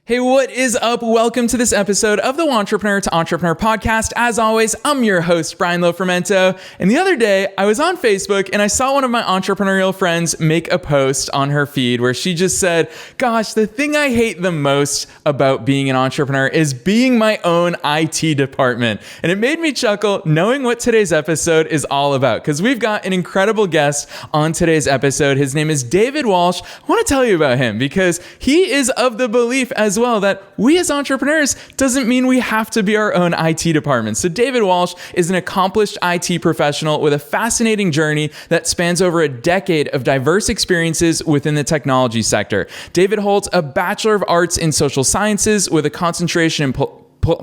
Hey, what is up? Welcome to this episode of the Wantrepreneur to Entrepreneur podcast. As always, I'm your host, Brian Lofrumento. And the other day, I was on Facebook and I saw one of my entrepreneurial friends make a post on her feed where she just said, gosh, the thing I hate the most about being an entrepreneur is being my own IT department. And it made me chuckle knowing what today's episode is all about, because we've got an incredible guest on today's episode. His name is David Walsh. I want to tell you about him because he is of the belief as well that we as entrepreneurs doesn't mean we have to be our own IT department. So David Walsh is an accomplished IT professional with a fascinating journey that spans over a decade of diverse experiences within the technology sector. David holds a Bachelor of Arts in Social Sciences with a concentration in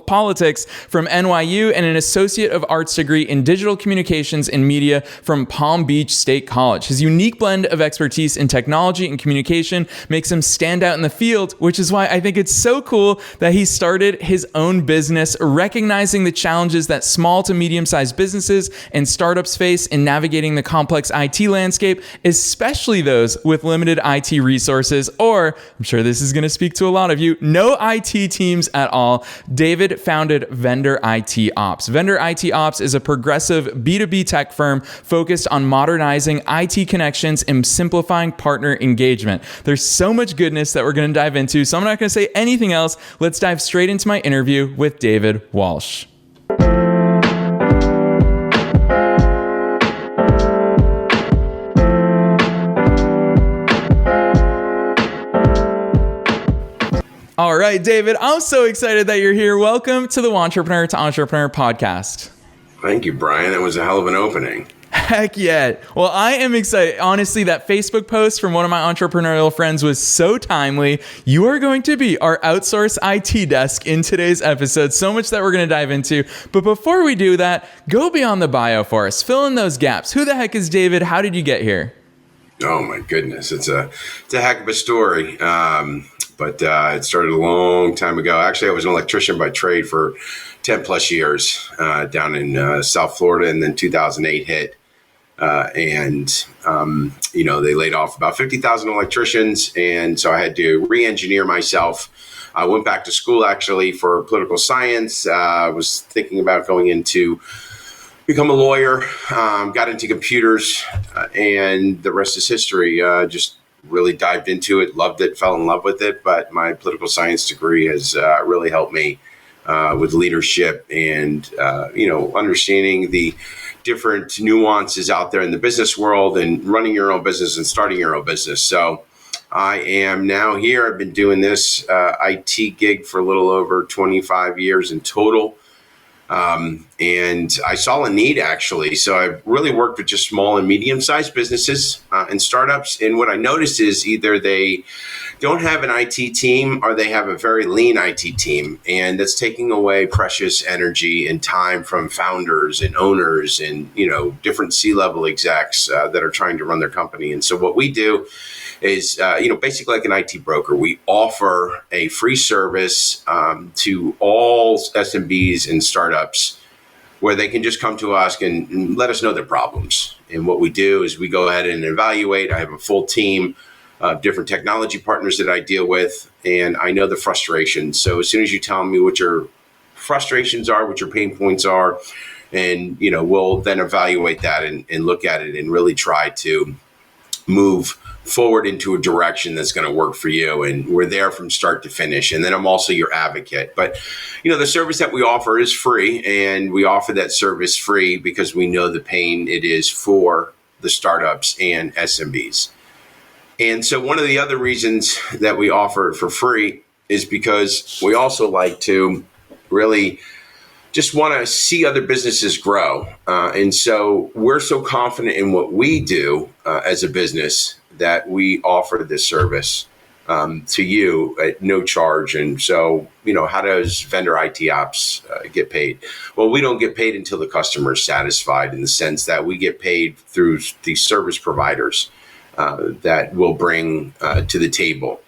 politics from NYU and an Associate of Arts degree in Digital Communications and Media from Palm Beach State College. His unique blend of expertise in technology and communication makes him stand out in the field, which is why I think it's so cool that he started his own business, recognizing the challenges that small to medium-sized businesses and startups face in navigating the complex IT landscape, especially those with limited IT resources, or I'm sure this is going to speak to a lot of you, no IT teams at all. David founded VendorITOps. VendorITOps is a progressive B2B tech firm focused on modernizing IT connections and simplifying partner engagement. There's so much goodness that we're going to dive into, so I'm not going to say anything else. Let's dive straight into my interview with David Walsh. All right, David, I'm so excited that you're here. Welcome to the Wantrepreneur to Entrepreneur podcast. Thank you, Brian. That was a hell of an opening. Heck yeah. Well, I am excited. Honestly, that Facebook post from one of my entrepreneurial friends was so timely. You are going to be our outsourced IT desk in today's episode. So much that we're going to dive into. But before we do that, go beyond the bio for us. Fill in those gaps. Who the heck is David? How did you get here? Oh, my goodness. It's a heck of a story. But it started a long time ago. Actually, I was an electrician by trade for 10 plus years down in South Florida, and then 2008 hit. They laid off about 50,000 electricians. And so I had to re-engineer myself. I went back to school, actually, for political science. I was thinking about going into become a lawyer, got into computers, and the rest is history. Just really dived into it, loved it, fell in love with it. But my political science degree has really helped me with leadership and, understanding the different nuances out there in the business world and running your own business and starting your own business. So I am now here. I've been doing this IT gig for a little over 25 years in total. And I saw a need, actually. So I've really worked with just small and medium-sized businesses and startups. And what I noticed is either they don't have an IT team or they have a very lean IT team. And that's taking away precious energy and time from founders and owners and, different C-level execs that are trying to run their company. And so what we do is, basically like an IT broker. We offer a free service to all SMBs and startups where they can just come to us and let us know their problems. And what we do is we go ahead and evaluate. I have a full team of different technology partners that I deal with, and I know the frustrations. So as soon as you tell me what your frustrations are, what your pain points are, and we'll then evaluate that and look at it and really try to move forward into a direction that's going to work for you. And we're there from start to finish. And then I'm also your advocate. But, the service that we offer is free, and we offer that service free because we know the pain it is for the startups and SMBs. And so one of the other reasons that we offer it for free is because we also like to really just want to see other businesses grow. And so we're so confident in what we do as a business that we offer this service to you at no charge. And so, how does VendorITOps get paid? Well, we don't get paid until the customer is satisfied, in the sense that we get paid through the service providers that will bring to the table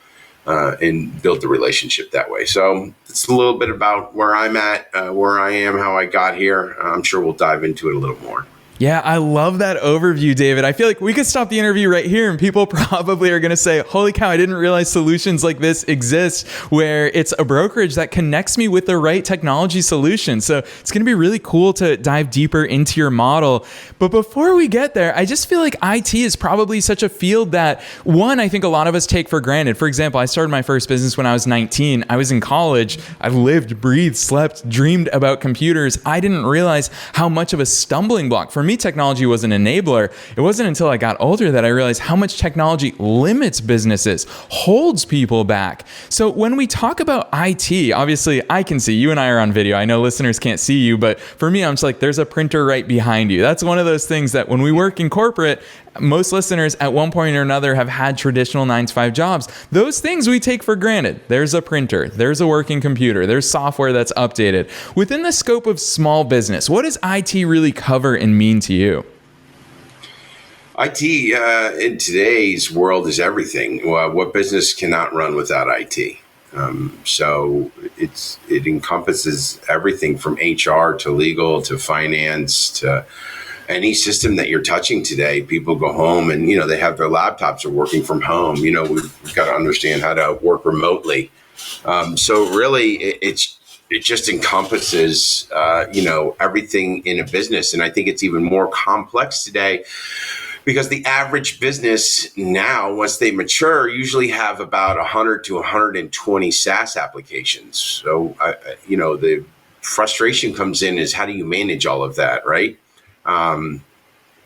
and build the relationship that way. So it's a little bit about where I'm at, where I am, how I got here. I'm sure we'll dive into it a little more. Yeah, I love that overview, David. I feel like we could stop the interview right here and people probably are going to say, holy cow, I didn't realize solutions like this exist, where it's a brokerage that connects me with the right technology solution. So it's going to be really cool to dive deeper into your model. But before we get there, I just feel like IT is probably such a field that, one, I think a lot of us take for granted. For example, I started my first business when I was 19. I was in college. I've lived, breathed, slept, dreamed about computers. I didn't realize how much of a stumbling block. For me, technology was an enabler. It wasn't until I got older that I realized how much technology limits businesses, holds people back. So when we talk about IT, obviously I can see you and I are on video. I know listeners can't see you, but for me, I'm just like, there's a printer right behind you. That's one of those things that when we work in corporate, most listeners at one point or another have had traditional 9-to-5 jobs. Those things we take for granted. There's a printer, there's a working computer, there's software that's updated. Within the scope of small business, what does IT really cover and mean to you? IT in today's world is everything. What business cannot run without IT? So it encompasses everything from HR to legal to finance to any system that you're touching today. People go home and, they have their laptops, are working from home. We've got to understand how to work remotely. So really it just encompasses, everything in a business. And I think it's even more complex today because the average business now, once they mature, usually have about 100 to 120 SaaS applications. So, the frustration comes in is how do you manage all of that, right? And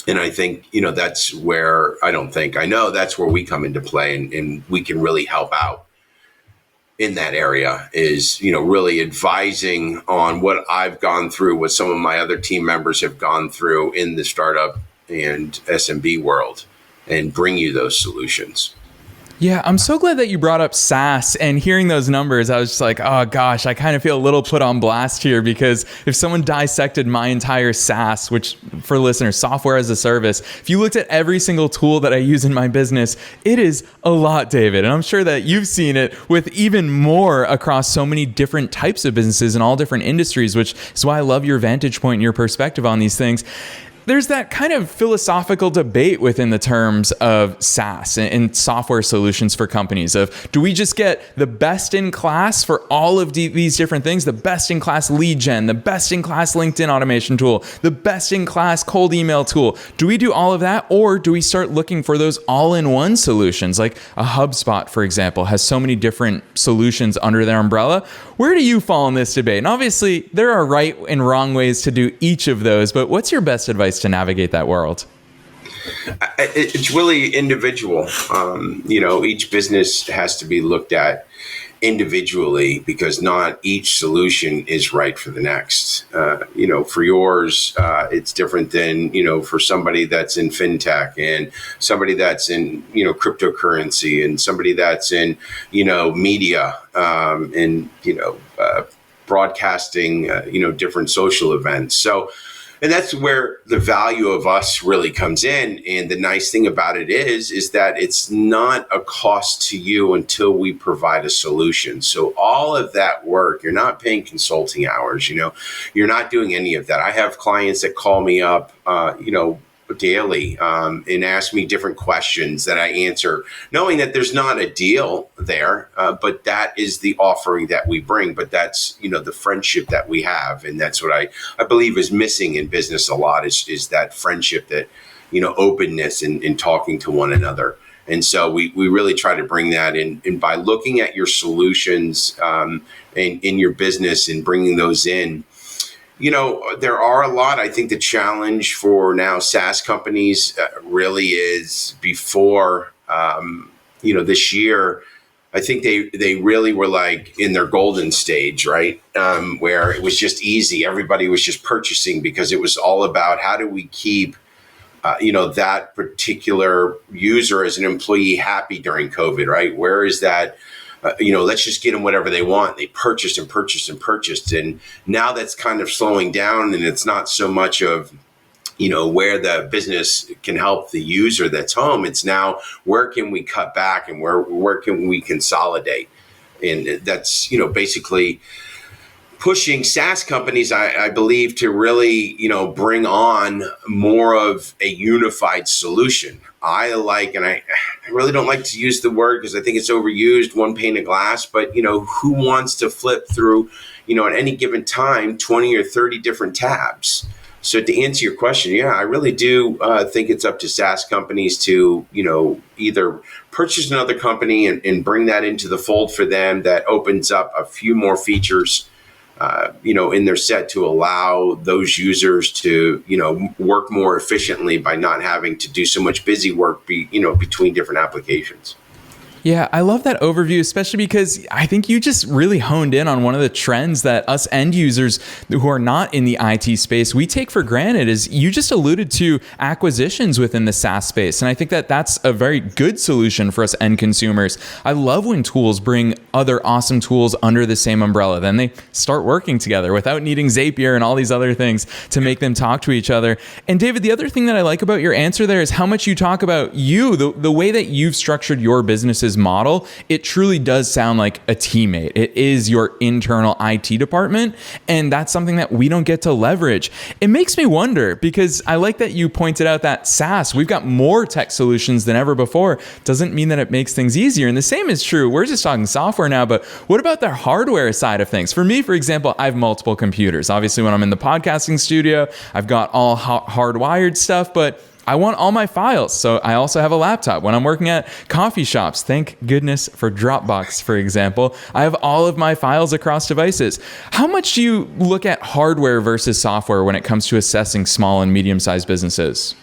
I think, that's where I know that's where we come into play and we can really help out in that area is, really advising on what I've gone through, what some of my other team members have gone through in the startup and SMB world and bring you those solutions. Yeah, I'm so glad that you brought up SaaS, and hearing those numbers, I was just like, oh gosh, I kind of feel a little put on blast here, because if someone dissected my entire SaaS, which for listeners, software as a service, if you looked at every single tool that I use in my business, it is a lot, David. And I'm sure that you've seen it with even more across so many different types of businesses in all different industries, which is why I love your vantage point and your perspective on these things. There's that kind of philosophical debate within the terms of SaaS and software solutions for companies of, do we just get the best in class for all of these different things, the best in class lead gen, the best in class LinkedIn automation tool, the best in class cold email tool? Do we do all of that, or do we start looking for those all-in-one solutions? Like a HubSpot, for example, has so many different solutions under their umbrella. Where do you fall in this debate? And obviously there are right and wrong ways to do each of those, but what's your best advice to navigate that world? It's really individual. Each business has to be looked at individually because not each solution is right for the next. For yours, it's different than, for somebody that's in fintech and somebody that's in, cryptocurrency and somebody that's in, media and, broadcasting, different social events. So, and that's where the value of us really comes in. And the nice thing about it is that it's not a cost to you until we provide a solution. So all of that work, you're not paying consulting hours, you're not doing any of that. I have clients that call me up, daily and ask me different questions that I answer, knowing that there's not a deal there, but that is the offering that we bring. But that's, the friendship that we have. And that's what I believe is missing in business a lot is that friendship, that, openness and talking to one another. And so we really try to bring that in. And by looking at your solutions in your business and bringing those in, there are a lot. I think the challenge for now SaaS companies really is before, this year, I think they really were like in their golden stage, right? Where it was just easy. Everybody was just purchasing because it was all about how do we keep, that particular user as an employee happy during COVID, right? Where is that? Let's just get them whatever they want. They purchased and purchased and purchased. And now that's kind of slowing down, and it's not so much of, where the business can help the user that's home. It's now, where can we cut back and where can we consolidate? And that's, basically pushing SaaS companies, I believe, to really, bring on more of a unified solution. I really don't like to use the word because I think it's overused, one pane of glass, but, who wants to flip through, at any given time, 20 or 30 different tabs? So to answer your question, yeah, I really do think it's up to SaaS companies to, either purchase another company and bring that into the fold for them that opens up a few more features in their set to allow those users to, work more efficiently by not having to do so much busy work, between different applications. Yeah, I love that overview, especially because I think you just really honed in on one of the trends that us end users who are not in the IT space, we take for granted. Is you just alluded to acquisitions within the SaaS space. And I think that that's a very good solution for us end consumers. I love when tools bring other awesome tools under the same umbrella. Then they start working together without needing Zapier and all these other things to make them talk to each other. And David, the other thing that I like about your answer there is how much you talk about the way that you've structured your business's model. It truly does sound like a teammate. It is your internal IT department, and that's something that we don't get to leverage. It makes me wonder, because I like that you pointed out that SaaS, we've got more tech solutions than ever before. Doesn't mean that it makes things easier. And the same is true. We're just talking software now, but what about the hardware side of things? For me, for example, I have multiple computers. Obviously, when I'm in the podcasting studio, I've got all hardwired stuff, but I want all my files. So I also have a laptop. When I'm working at coffee shops, thank goodness for Dropbox, for example, I have all of my files across devices. How much do you look at hardware versus software when it comes to assessing small and medium-sized businesses?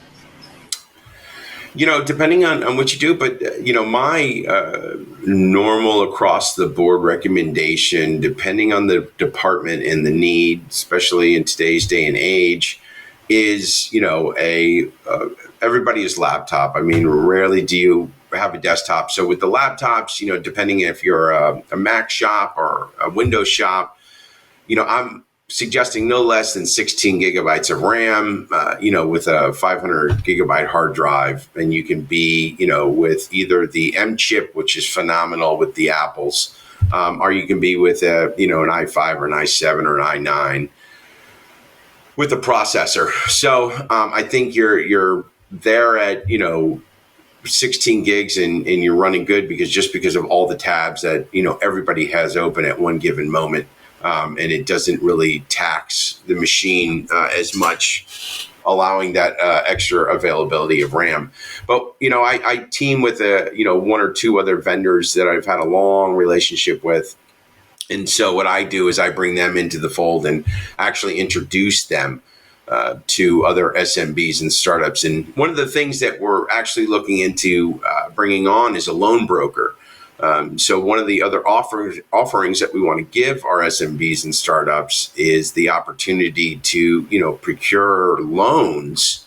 Depending on what you do, but, my normal across the board recommendation, depending on the department and the need, especially in today's day and age, is, everybody's laptop. I mean, rarely do you have a desktop. So with the laptops, depending if you're a Mac shop or a Windows shop, I'm suggesting no less than 16 gigabytes of RAM, with a 500 gigabyte hard drive. And you can be, with either the M chip, which is phenomenal with the Apples, or you can be with an i5 or an i7 or an i9. With the processor. So I think you're there at, 16 gigs and you're running good because of all the tabs that, everybody has open at one given moment. And it doesn't really tax the machine as much, allowing that extra availability of RAM. But, I team with, one or two other vendors that I've had a long relationship with. And so what I do is I bring them into the fold and actually introduce them to other SMBs and startups. And one of the things that we're actually looking into bringing on is a loan broker. So one of the other offerings that we want to give our SMBs and startups is the opportunity to, procure loans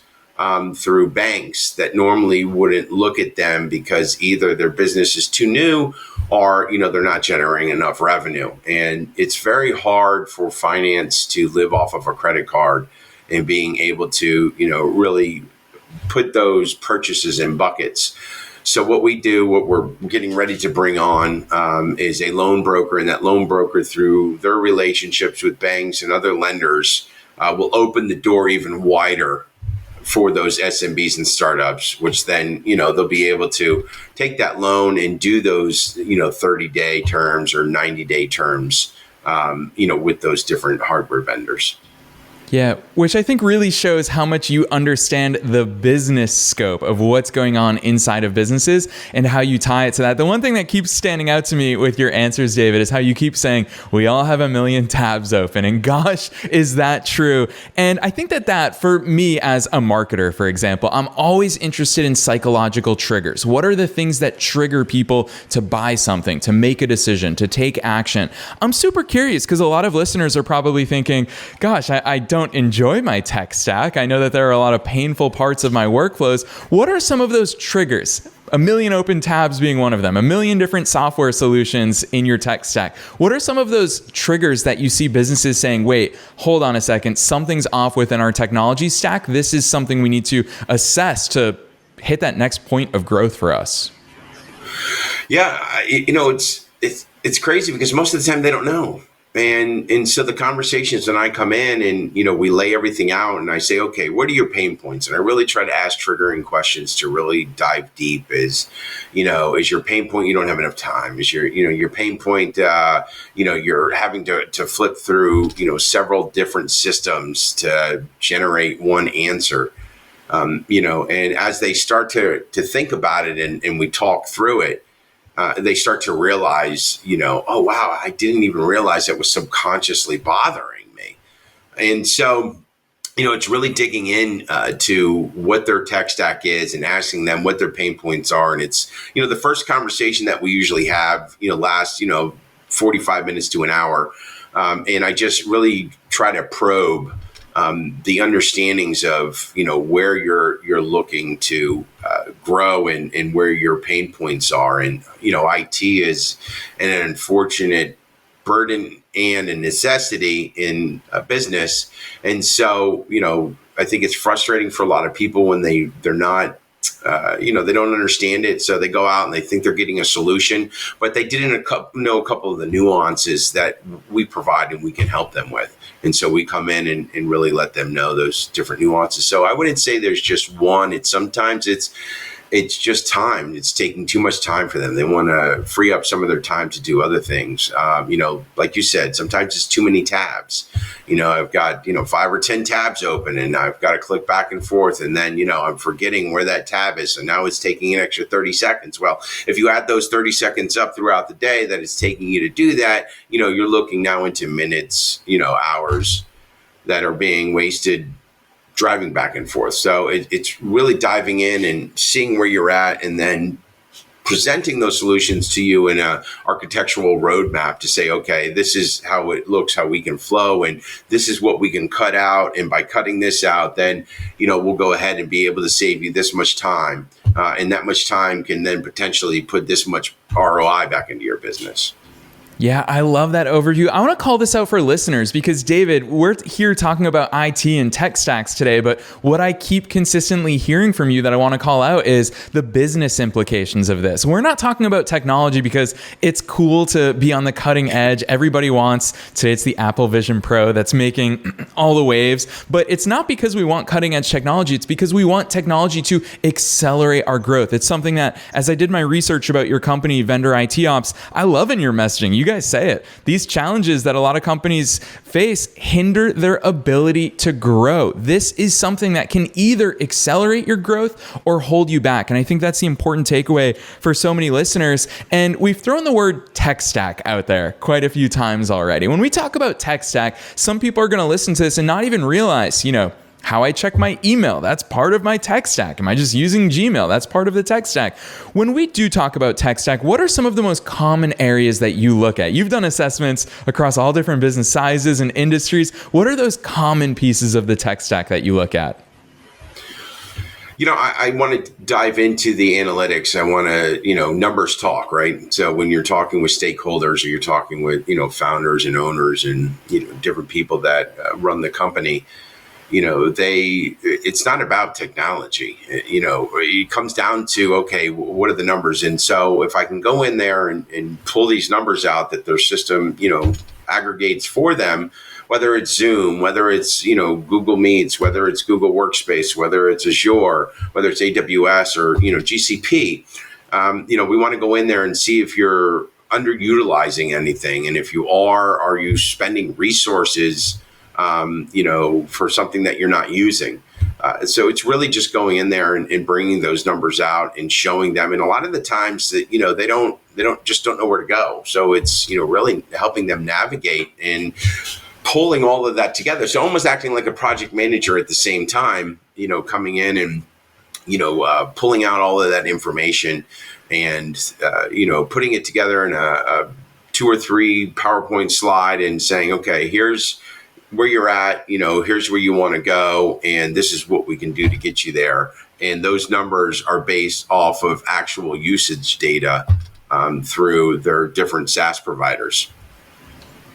through banks that normally wouldn't look at them because either their business is too new or, they're not generating enough revenue. And it's very hard for finance to live off of a credit card and being able to, really put those purchases in buckets. So what we're getting ready to bring on is a loan broker, and that loan broker, through their relationships with banks and other lenders, will open the door even wider for those SMBs and startups, which then, they'll be able to take that loan and do those, 30-day terms or 90-day terms, with those different hardware vendors. Yeah, which I think really shows how much you understand the business scope of what's going on inside of businesses and how you tie it to that. The one thing that keeps standing out to me with your answers, David, is how you keep saying, we all have a million tabs open. And gosh, is that true? And I think that for me as a marketer, for example, I'm always interested in psychological triggers. What are the things that trigger people to buy something, to make a decision, to take action? I'm super curious because a lot of listeners are probably thinking, gosh, I don't enjoy my tech stack. I know that there are a lot of painful parts of my workflows. What are some of those triggers? A million open tabs being one of them, a million different software solutions in your tech stack. What are some of those triggers that you see businesses saying, wait, hold on a second, something's off within our technology stack. This is something we need to assess to hit that next point of growth for us? Yeah, it's crazy because most of the time they don't know. And so the conversations, when I come in and, we lay everything out and I say, okay, what are your pain points? And I really try to ask triggering questions to really dive deep. Is your pain point you don't have enough time? Is your pain point, you're having to flip through, several different systems to generate one answer. And as they start to think about it and we talk through it, they start to realize, oh, wow, I didn't even realize it was subconsciously bothering me. And so, it's really digging in to what their tech stack is and asking them what their pain points are. And it's, the first conversation that we usually have, lasts, 45 minutes to an hour. And I just really try to probe the understandings of, where you're looking to grow and where your pain points are. And, IT is an unfortunate burden and a necessity in a business. And so, I think it's frustrating for a lot of people when they're not, they don't understand it. So they go out and they think they're getting a solution, but they didn't know a couple of the nuances that we provide and we can help them with. And so we come in and really let them know those different nuances. So I wouldn't say there's just one. Sometimes it's just time. It's taking too much time for them. They want to free up some of their time to do other things. Like you said, sometimes it's too many tabs. I've got, 5 or 10 tabs open and I've got to click back and forth. And then, I'm forgetting where that tab is. So now it's taking an extra 30 seconds. Well, if you add those 30 seconds up throughout the day that it's taking you to do that, you're looking now into minutes, hours that are being wasted driving back and forth. So it's really diving in and seeing where you're at and then presenting those solutions to you in a architectural roadmap to say, okay, this is how it looks, how we can flow, and this is what we can cut out. And by cutting this out, then, we'll go ahead and be able to save you this much time. And that much time can then potentially put this much ROI back into your business. Yeah, I love that overview. I want to call this out for listeners because, David, we're here talking about IT and tech stacks today, but what I keep consistently hearing from you that I want to call out is the business implications of this. We're not talking about technology because it's cool to be on the cutting edge. Everybody wants, today it's the Apple Vision Pro that's making all the waves, but it's not because we want cutting edge technology. It's because we want technology to accelerate our growth. It's something that, as I did my research about your company, VendorITOps, I love in your messaging. You guys say it. These challenges that a lot of companies face hinder their ability to grow. This is something that can either accelerate your growth or hold you back. And I think that's the important takeaway for so many listeners. And we've thrown the word tech stack out there quite a few times already. When we talk about tech stack, some people are going to listen to this and not even realize, how I check my email, that's part of my tech stack. Am I just using Gmail? That's part of the tech stack. When we do talk about tech stack, what are some of the most common areas that you look at? You've done assessments across all different business sizes and industries. What are those common pieces of the tech stack that you look at? I want to dive into the analytics. I want to, numbers talk, right? So when you're talking with stakeholders or you're talking with, founders and owners and, different people that run the company, it's not about technology. It comes down to, okay, what are the numbers? And so if I can go in there and pull these numbers out that their system, aggregates for them, whether it's Zoom, whether it's, Google Meets, whether it's Google Workspace, whether it's Azure, whether it's AWS or, GCP, we want to go in there and see if you're underutilizing anything. And if you are you spending resources for something that you're not using. So it's really just going in there and bringing those numbers out and showing them. And a lot of the times that, they don't know where to go. So it's, really helping them navigate and pulling all of that together. So almost acting like a project manager at the same time, coming in and, pulling out all of that information and, putting it together in a 2 or 3 PowerPoint slide and saying, okay, here's where you're at, here's where you want to go, and this is what we can do to get you there. And those numbers are based off of actual usage data through their different SaaS providers.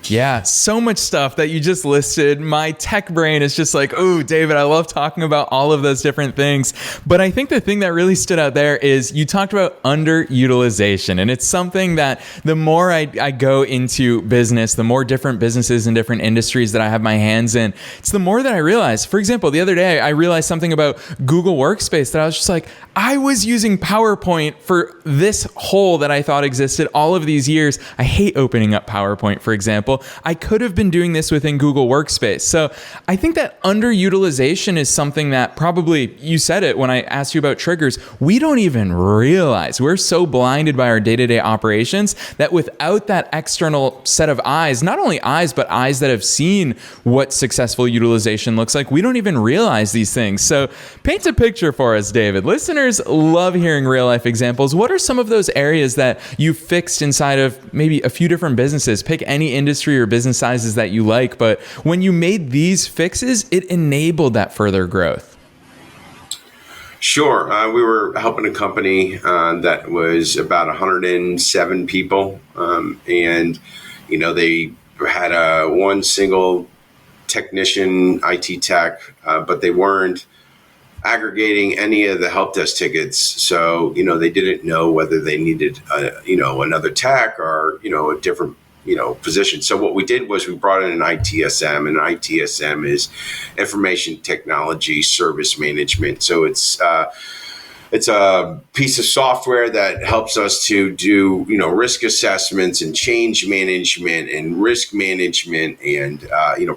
Yeah, so much stuff that you just listed. My tech brain is just like, oh, David, I love talking about all of those different things. But I think the thing that really stood out there is you talked about underutilization. And it's something that the more I go into business, the more different businesses and different industries that I have my hands in, it's the more that I realize. For example, the other day, I realized something about Google Workspace that I was just like, I was using PowerPoint for this hole that I thought existed all of these years. I hate opening up PowerPoint, for example. I could have been doing this within Google Workspace. So I think that underutilization is something that probably, you said it when I asked you about triggers, we don't even realize. We're so blinded by our day-to-day operations that without that external set of eyes, not only eyes, but eyes that have seen what successful utilization looks like, we don't even realize these things. So paint a picture for us, David. Listeners love hearing real life examples. What are some of those areas that you fixed inside of maybe a few different businesses? Pick any industry or business sizes that you like, but when you made these fixes, it enabled that further growth. Sure. We were helping a company that was about 107 people. And, they had one single technician, IT tech, but they weren't aggregating any of the help desk tickets. So, they didn't know whether they needed, another tech or, a different position. So what we did was we brought in an ITSM, and ITSM is information technology service management. So it's a piece of software that helps us to do, risk assessments and change management and risk management and,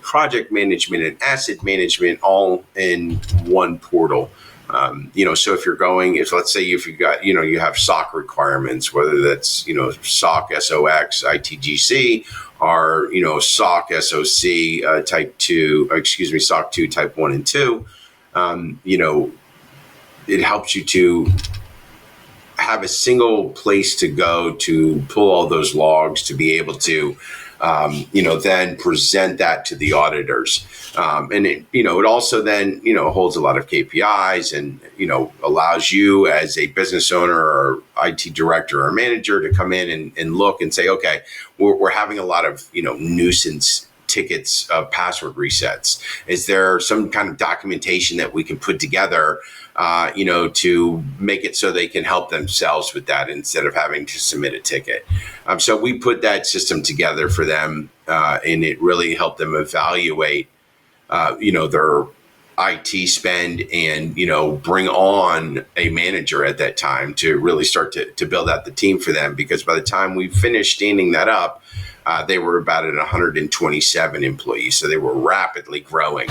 project management and asset management all in one portal. So if let's say if you got, you have SOC requirements, whether that's, SOC, SOX, ITGC, or, SOC, SOC, SOC 2, type 1 and 2, it helps you to have a single place to go to pull all those logs to be able to, then present that to the auditors. And it also then, holds a lot of KPIs and, allows you as a business owner or IT director or manager to come in and look and say, okay, we're having a lot of, nuisance tickets of password resets. Is there some kind of documentation that we can put together, to make it so they can help themselves with that instead of having to submit a ticket? So we put that system together for them, and it really helped them evaluate, their IT spend and, bring on a manager at that time to really start to build out the team for them. Because by the time we finished standing that up, they were about at 127 employees. So they were rapidly growing.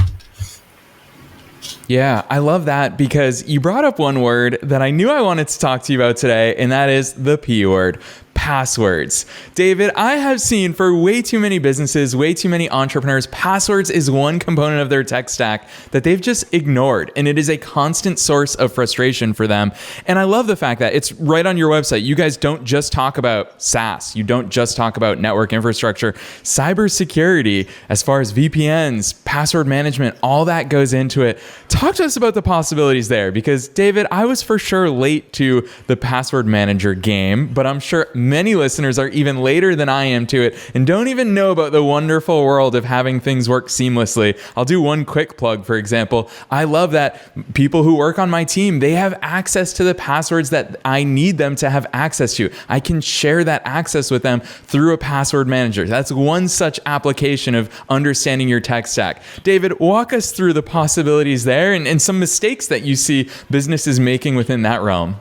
Yeah, I love that because you brought up one word that I knew I wanted to talk to you about today, and that is the P word. Passwords. David, I have seen for way too many businesses, way too many entrepreneurs, passwords is one component of their tech stack that they've just ignored. And it is a constant source of frustration for them. And I love the fact that it's right on your website. You guys don't just talk about SaaS. You don't just talk about network infrastructure, cybersecurity, as far as VPNs, password management, all that goes into it. Talk to us about the possibilities there because David, I was for sure late to the password manager game, but I'm sure many listeners are even later than I am to it and don't even know about the wonderful world of having things work seamlessly. I'll do one quick plug, for example. I love that people who work on my team, they have access to the passwords that I need them to have access to. I can share that access with them through a password manager. That's one such application of understanding your tech stack. David, walk us through the possibilities there and some mistakes that you see businesses making within that realm.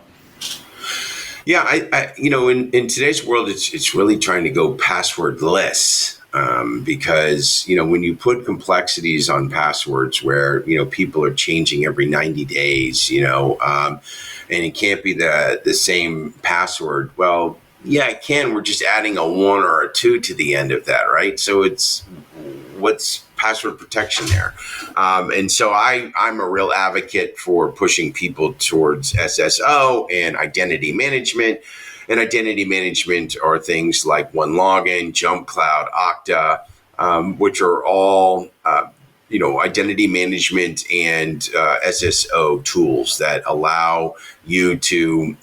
Yeah, I in today's world, it's really trying to go passwordless because, when you put complexities on passwords where, people are changing every 90 days, and it can't be the same password. Well, yeah, it can. We're just adding a 1 or a 2 to the end of that, right? So what's password protection there? And so I'm a real advocate for pushing people towards SSO and identity management. And identity management are things like OneLogin, JumpCloud, Okta, which are all identity management and SSO tools that allow you to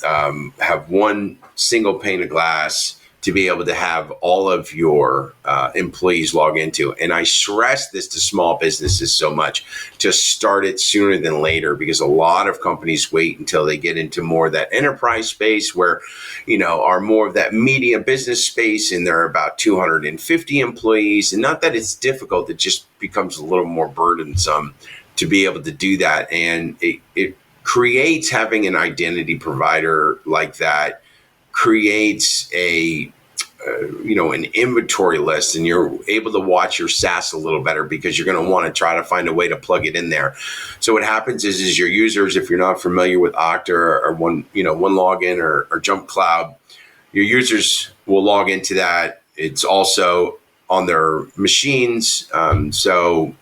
have one single pane of glass to be able to have all of your employees log into. And I stress this to small businesses so much, to start it sooner than later, because a lot of companies wait until they get into more of that enterprise space where, are more of that medium business space, and there are about 250 employees. And not that it's difficult, it just becomes a little more burdensome to be able to do that. And it creates, having an identity provider like that creates an inventory list, and you're able to watch your SaaS a little better because you're going to want to try to find a way to plug it in there. So what happens is your users, if you're not familiar with Okta or OneLogin or Jump Cloud, your users will log into that. It's also on their machines. So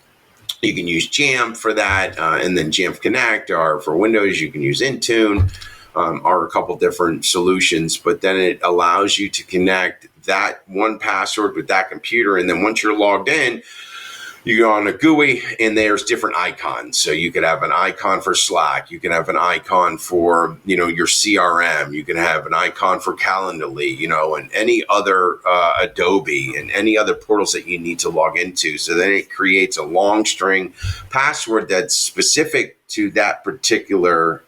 you can use Jamf for that, and then Jamf Connect, or for Windows, you can use Intune. Are a couple different solutions, but then it allows you to connect that one password with that computer. And then once you're logged in, you go on a GUI and there's different icons. So you could have an icon for Slack. You can have an icon for, your CRM. You can have an icon for Calendly, and any other Adobe and any other portals that you need to log into. So then it creates a long string password that's specific to that particular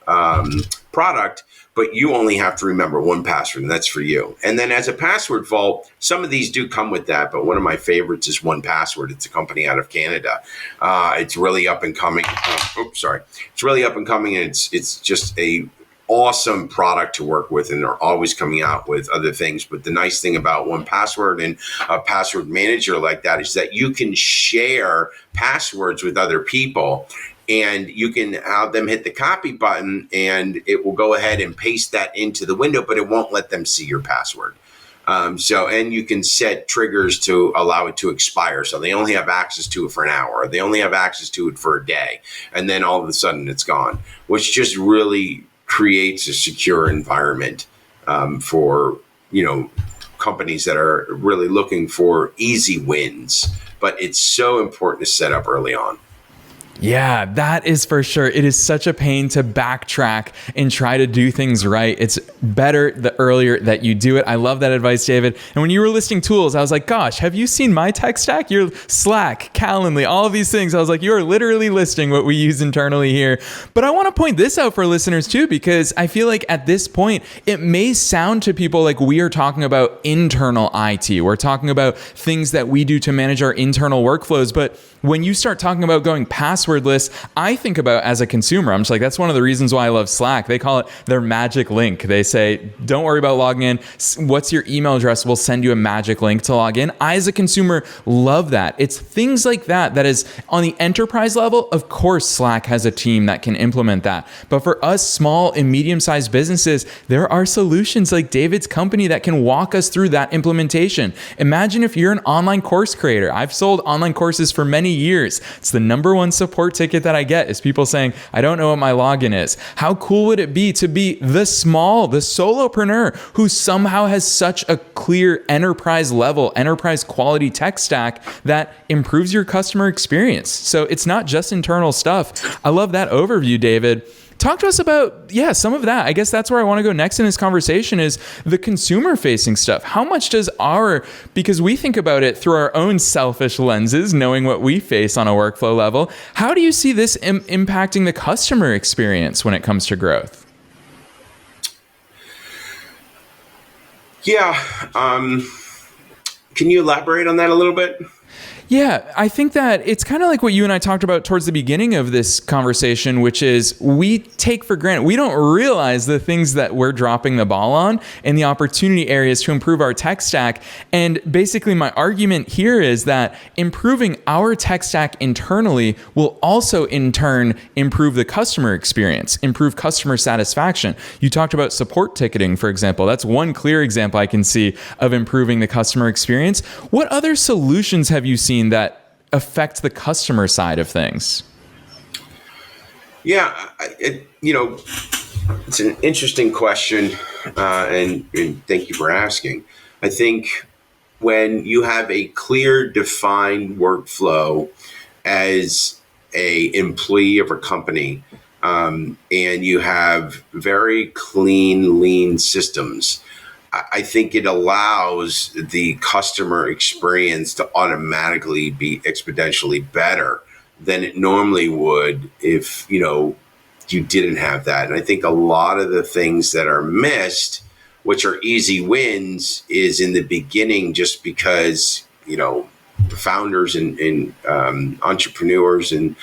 product, but you only have to remember one password, and that's for you. And then as a password vault, some of these do come with that, but one of my favorites is 1Password. It's a company out of Canada. It's really up and coming. It's really up and coming, and it's just a awesome product to work with, and they're always coming out with other things. But the nice thing about 1Password and a password manager like that is that you can share passwords with other people, and you can have them hit the copy button, and it will go ahead and paste that into the window, but it won't let them see your password. And you can set triggers to allow it to expire. So they only have access to it for an hour, or they only have access to it for a day. And then all of a sudden it's gone, which just really creates a secure environment for, companies that are really looking for easy wins. But it's so important to set up early on. Yeah, that is for sure. It is such a pain to backtrack and try to do things right. It's better the earlier that you do it. I love that advice, David. And when you were listing tools, I was like, gosh, have you seen my tech stack? Your Slack, Calendly, all of these things. I was like, you are literally listing what we use internally here. But I want to point this out for listeners too, because I feel like at this point, it may sound to people like we are talking about internal IT. We're talking about things that we do to manage our internal workflows. But when you start talking about going passwordless, I think about as a consumer, I'm just like, that's one of the reasons why I love Slack. They call it their magic link. They say, don't worry about logging in. What's your email address? We'll send you a magic link to log in. I, as a consumer, love that. It's things like that is on the enterprise level. Of course, Slack has a team that can implement that. But for us small and medium-sized businesses, there are solutions like David's company that can walk us through that implementation. Imagine if you're an online course creator. I've sold online courses for many years. It's the number one support ticket that I get is people saying, I don't know what my login is. How cool would it be to be the solopreneur who somehow has such a clear enterprise level, enterprise quality tech stack that improves your customer experience? So it's not just internal stuff. I love that overview, David. Talk to us about, some of that. I guess that's where I want to go next in this conversation is the consumer facing stuff. How much does because we think about it through our own selfish lenses, knowing what we face on a workflow level. How do you see this impacting the customer experience when it comes to growth? Yeah. Can you elaborate on that a little bit? Yeah, I think that it's kind of like what you and I talked about towards the beginning of this conversation, which is we take for granted. We don't realize the things that we're dropping the ball on and the opportunity areas to improve our tech stack. And basically my argument here is that improving our tech stack internally will also in turn improve the customer experience, improve customer satisfaction. You talked about support ticketing, for example. That's one clear example I can see of improving the customer experience. What other solutions have you seen that affect the customer side of things? Yeah, it's an interesting question, and thank you for asking. I think when you have a clear, defined workflow as a employee of a company, and you have very clean, lean systems, I think it allows the customer experience to automatically be exponentially better than it normally would if, you didn't have that. And I think a lot of the things that are missed, which are easy wins, is in the beginning, just because, the founders and entrepreneurs and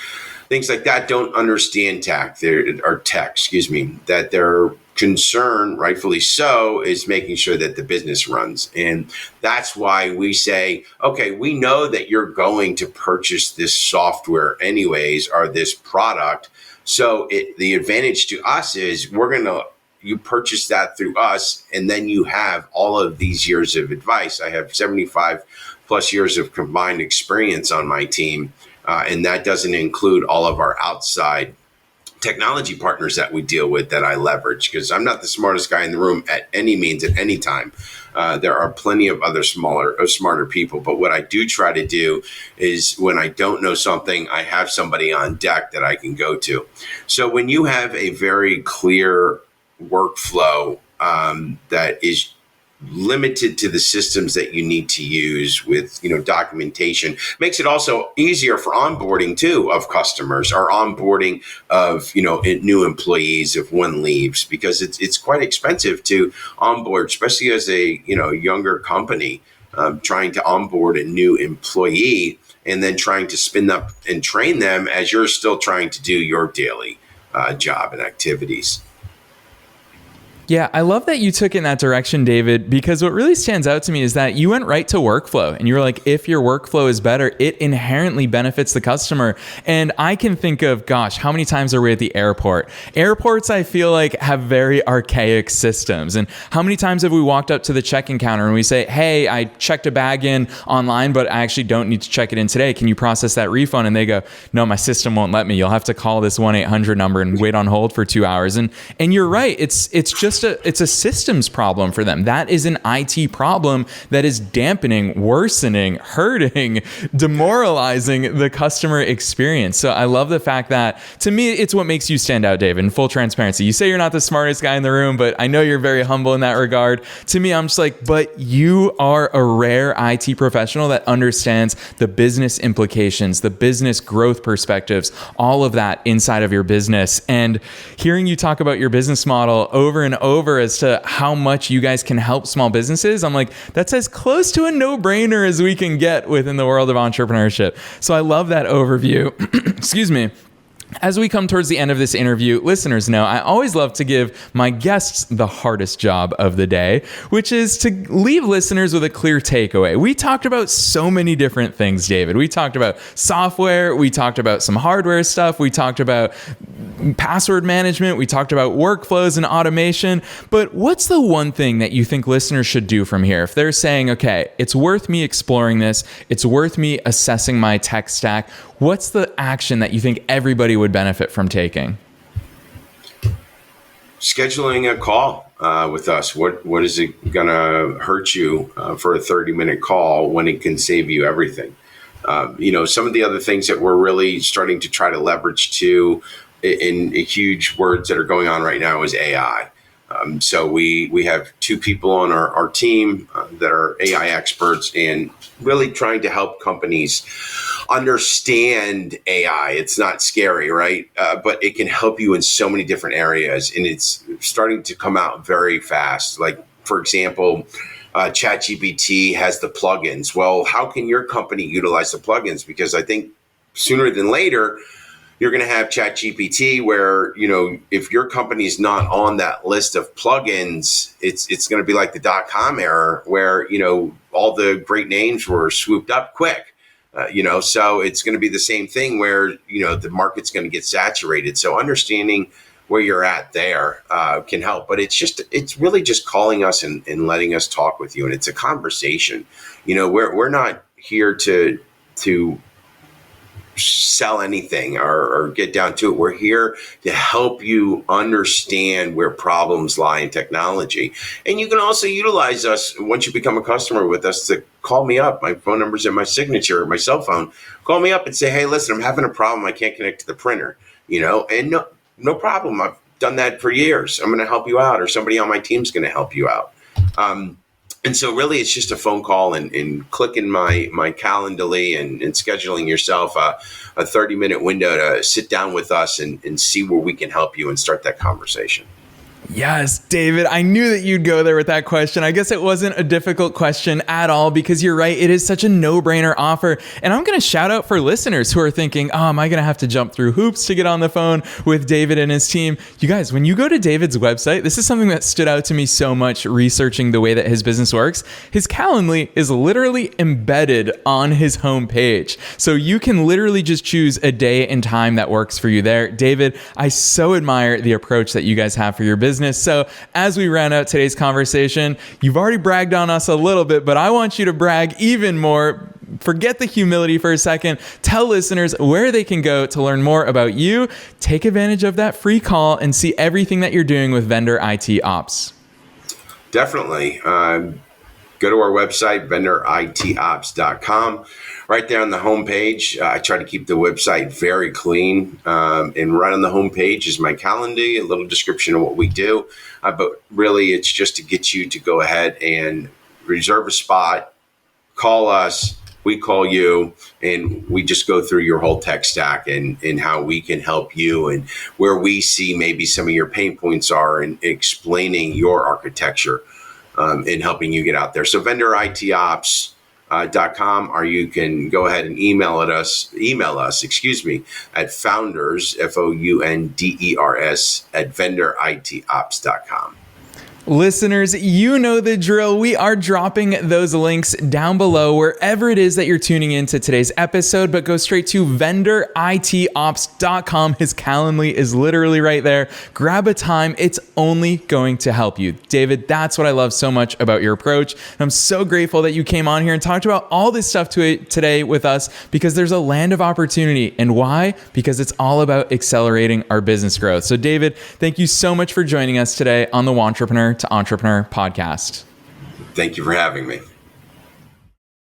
things like that don't understand tech, that their concern, rightfully so, is making sure that the business runs. And that's why we say, okay, we know that you're going to purchase this software anyways, or this product. So the advantage to us is you purchase that through us, and then you have all of these years of advice. I have 75 plus years of combined experience on my team. And that doesn't include all of our outside technology partners that we deal with that I leverage, because I'm not the smartest guy in the room at any means at any time. There are plenty of other smarter people. But what I do try to do is, when I don't know something, I have somebody on deck that I can go to. So when you have a very clear workflow that is limited to the systems that you need to use with, documentation, makes it also easier for onboarding too of customers, or onboarding of, new employees if one leaves, because it's quite expensive to onboard, especially as a, younger company, trying to onboard a new employee and then trying to spin up and train them as you're still trying to do your daily job and activities. Yeah, I love that you took it in that direction, David, because what really stands out to me is that you went right to workflow, and you were like, if your workflow is better, it inherently benefits the customer. And I can think of, gosh, how many times are we at the airport? Airports, I feel like, have very archaic systems. And how many times have we walked up to the check-in counter and we say, hey, I checked a bag in online, but I actually don't need to check it in today. Can you process that refund? And they go, no, my system won't let me. You'll have to call this 1-800 number and wait on hold for 2 hours. And you're right. It's just it's a systems problem for them. That is an IT problem that is dampening, worsening, hurting, demoralizing the customer experience. So I love the fact that, to me, it's what makes you stand out, David. In full transparency, you say you're not the smartest guy in the room, but I know you're very humble in that regard. To me, I'm just like, but you are a rare IT professional that understands the business implications, the business growth perspectives, all of that inside of your business. And hearing you talk about your business model over and over as to how much you guys can help small businesses, I'm like, that's as close to a no-brainer as we can get within the world of entrepreneurship. So I love that overview. Excuse me. As we come towards the end of this interview, listeners know I always love to give my guests the hardest job of the day, which is to leave listeners with a clear takeaway. We talked about so many different things, David. We talked about software. We talked about some hardware stuff. We talked about password management. We talked about workflows and automation. But what's the one thing that you think listeners should do from here? If they're saying, okay, it's worth me exploring this, it's worth me assessing my tech stack, what's the action that you think everybody would benefit from taking? Scheduling a call with us. What is it going to hurt you for a 30-minute call when it can save you everything? Some of the other things that we're really starting to try to leverage too, in huge words that are going on right now, is AI. So we have 2 people on our team that are AI experts, and really trying to help companies understand AI. It's not scary, right? But it can help you in so many different areas, and it's starting to come out very fast. Like, for example, ChatGPT has the plugins. Well, how can your company utilize the plugins? Because I think sooner than later, you're going to have ChatGPT where, if your company is not on that list of plugins, it's going to be like the .com era where, all the great names were swooped up quick. So it's going to be the same thing where, the market's going to get saturated. So understanding where you're at there can help. But it's really just calling us and letting us talk with you. And it's a conversation. We're not here to sell anything or get down to it. We're here to help you understand where problems lie in technology. And you can also utilize us once you become a customer with us to call me up. My phone number's in my signature, my cell phone. Call me up and say, hey, listen, I'm having a problem. I can't connect to the printer, and no problem. I've done that for years. I'm going to help you out, or somebody on my team's going to help you out. And so really it's just a phone call and clicking my Calendly and scheduling yourself a 30-minute window to sit down with us and see where we can help you and start that conversation. Yes, David, I knew that you'd go there with that question. I guess it wasn't a difficult question at all because you're right. It is such a no-brainer offer. And I'm going to shout out for listeners who are thinking, oh, am I going to have to jump through hoops to get on the phone with David and his team? You guys, when you go to David's website, this is something that stood out to me so much researching the way that his business works. His Calendly is literally embedded on his homepage. So you can literally just choose a day and time that works for you there. David, I so admire the approach that you guys have for your business. So as we round out today's conversation, you've already bragged on us a little bit, but I want you to brag even more. Forget the humility for a second. Tell listeners where they can go to learn more about you. Take advantage of that free call and see everything that you're doing with VendorITOps. Definitely. Go to our website, VendorITOps.com. Right there on the homepage, I try to keep the website very clean. And right on the homepage is my calendar, a little description of what we do. But really, it's just to get you to go ahead and reserve a spot, call us, we call you, and we just go through your whole tech stack and how we can help you and where we see maybe some of your pain points are in explaining your architecture and helping you get out there. So VendorITOps.com, or you can go ahead and email us, at founders, FOUNDERS, at VendorITOps.com. Listeners, you know the drill. We are dropping those links down below wherever it is that you're tuning into today's episode, but go straight to VendorITOps.com. His Calendly is literally right there. Grab a time. It's only going to help you. David, that's what I love so much about your approach. And I'm so grateful that you came on here and talked about all this stuff today with us because there's a land of opportunity. And why? Because it's all about accelerating our business growth. So David, thank you so much for joining us today on the Wantrepreneur to Entrepreneur podcast. Thank you for having me.